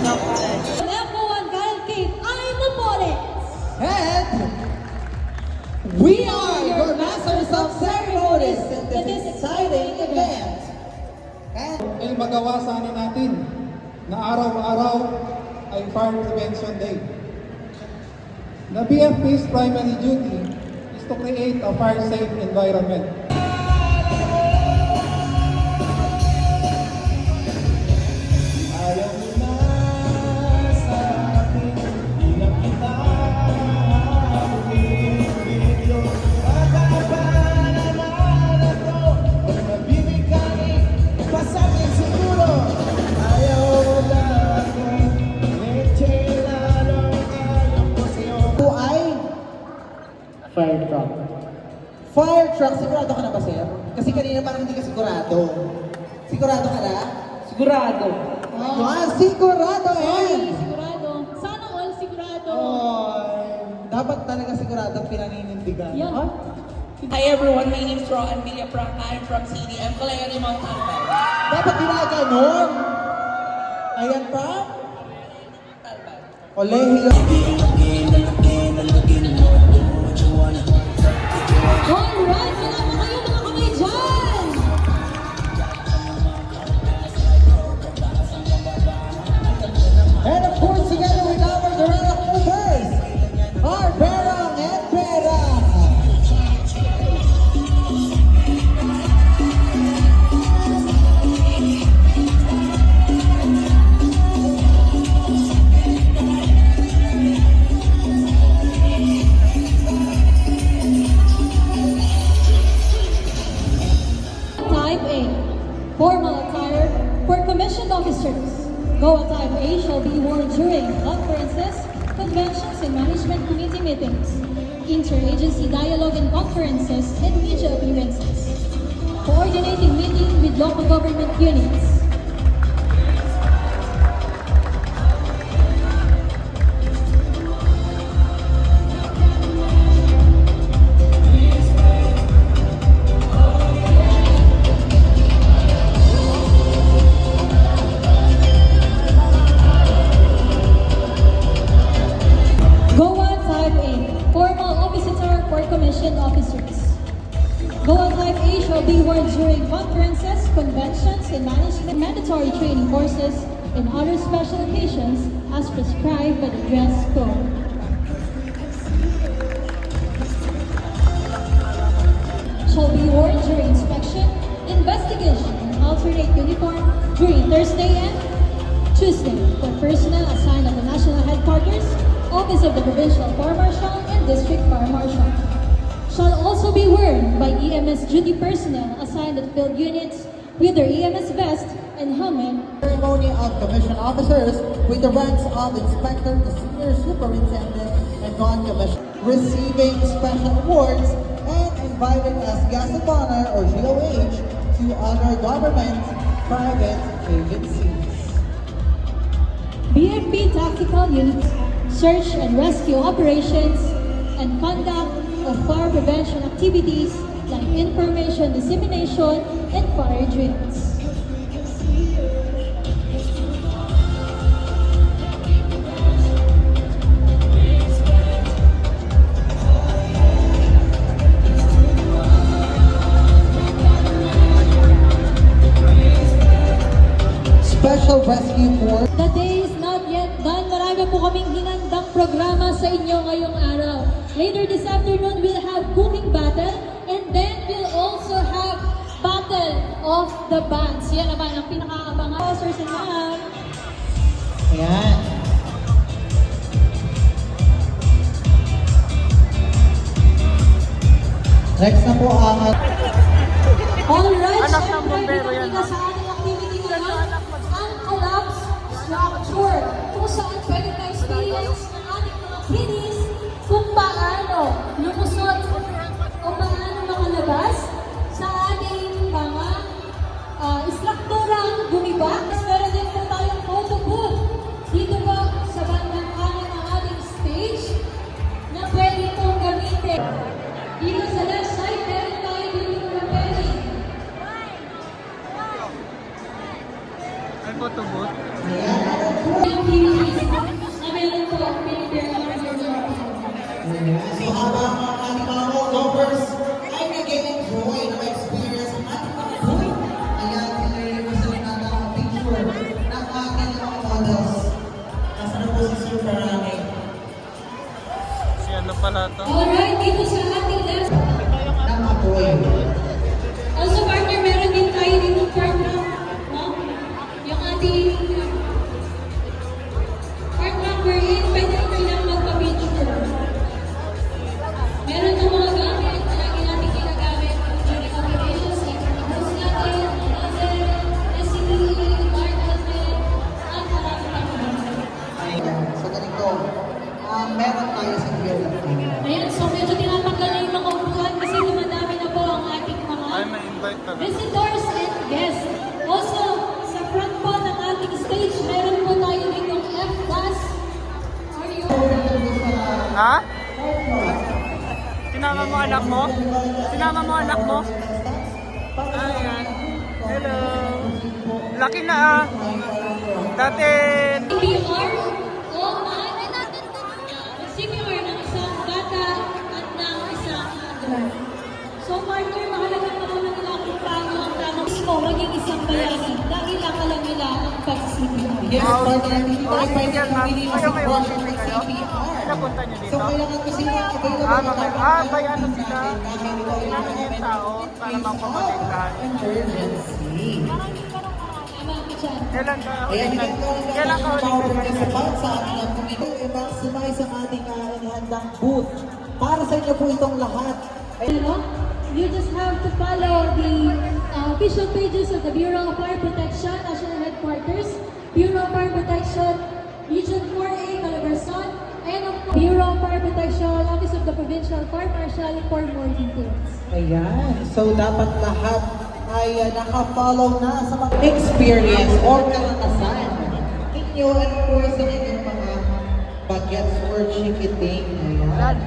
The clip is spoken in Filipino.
Level 1 Cavalcade ay Napoles. And we are your masters of ceremonies in this exciting event. And Ay magawa sana natin na araw-araw ay Fire Prevention Day. The BFP's primary duty is to create a fire-safe environment. fire truck. Fire truck, sigurado ka na ba, sir? Kasi kanina parang hindi ka sigurado. Sigurado ka na? Sigurado. Sigurado, Ay, sigurado. Sana all sigurado. Dapat talaga sigurado pinaninindigan. Yeah. Hi everyone, my name is Roan Villapranca. I'm from CDM, Kalayari, Mount Albay. Dapat ginaganon. Ayan pa? Kolehiyo. Alright, salamat kayo mga kamay dyan! And of course, together with our Dorana movers, our Berang and Berang. Type A, formal attire for commissioned officers. GOA Type A shall be worn during conferences, conventions, and management committee meetings, interagency dialogue and conferences, and media appearances. Coordinating meeting with local government units. GOA Type A, formal office attire for commissioned officers. GOA Type A shall be worn during conferences, conventions, and management mandatory training courses and other special occasions as prescribed by the dress code. Shall be worn during inspection, investigation, and alternate uniform during Thursday and Tuesday for personnel assigned at the National Headquarters, Office of the Provincial Fire Marshal, and District Fire Marshal. Shall also be worn by EMS duty personnel assigned at field units with their EMS vest and helmet. Ceremony of commissioned officers with the ranks of inspector to senior superintendent and non-commissioned, receiving special awards and invited as guest of honor or GOH to honor government private agencies. BFP tactical units, search and rescue operations, and conduct of fire prevention activities like information dissemination and fire drills. Special rescue force. The day is not yet done. Marami po kaming hinandang programa sa inyo ngayong araw. Later this afternoon, we'll have cooking battle and then we'll also have battle of the bands. Yan naman ang pinaka-abangan. Officers and ma'am. Ayan. Next na po ang Alright, syempre, pinakita sa ating activity ngayon ang collapse structure kung saan pwede na-experience ng ating mga kiddies kung paano lumusot o paano makalabas sa ating mga strukturang bumibak. Meron din po tayong photo booth dito po sa bandang kanan ng ating stage na pwede pong gamitin. Dito sa left side, meron tayo dito na pwede series na meron po pinipare para sa mga So habang ang ating mga all-lovers ay nag-enjoy na experience ang ating mga boy. Ayan, sinirigusin natin ang picture ng ating mga models. Nasa na po si Sir Parame. Si ano pala to? Alright, dito sa ating last. Ng apoy. Also, partner, meron din tayo dito program, no? Yung ating program wherein pwede rin silang magpa-picture. Meron ng mga gamit na lagi natin ginagamit during operations, like host natin, nozzle, SCBA, guard helmet, at marami pang mga. Ayan, so ganito. Meron tayo sa gear natin. Ayan, so medyo tinatanggal na yung mga upuan kasi dumadami na po ang ating mga Ay, may invite pala. visitors and guests. Also, sa front po ng ating stage, meron po tayo ditong F-Bus. Are you? Ha? Sinama mo anak mo? Sinama mo anak mo? Ayan. Hello. Laki na ah. Dati... CPR o CPR ng isang bata at ng isang adult. So, partner, mahalaga naman nila kung paano ang tamang mo maging isang bayani dahil akala nila ang pag-CPR. Yes, partner. Hindi tayo pwede yan, ma'am. pumili ng Kayo, kayo, brochure kayo. ng CPR. Pinapunta niyo dito? So, kailangan kasi mga available Ah, na may ano sila. Kailangan yung tao para mapamatay. emergency. Tama ka dyan. Kailan ka Ayan, ulit kailangan ka power ulit participant sa ating community. I-maximize ang ating inihandang booth. Para sa inyo po itong lahat. Pero, you just have to follow the official pages of the Bureau of Fire Protection, National Headquarters, Bureau of Fire Protection, Region 4A, Calabarzon, and of course, Bureau of Fire Protection, Office of the Provincial Fire Marshal for more details. Ayan. So, dapat lahat ay naka-follow na sa mga experience or karanasan ninyo and of course sa inyong mga bagets or chikiting. Ayan.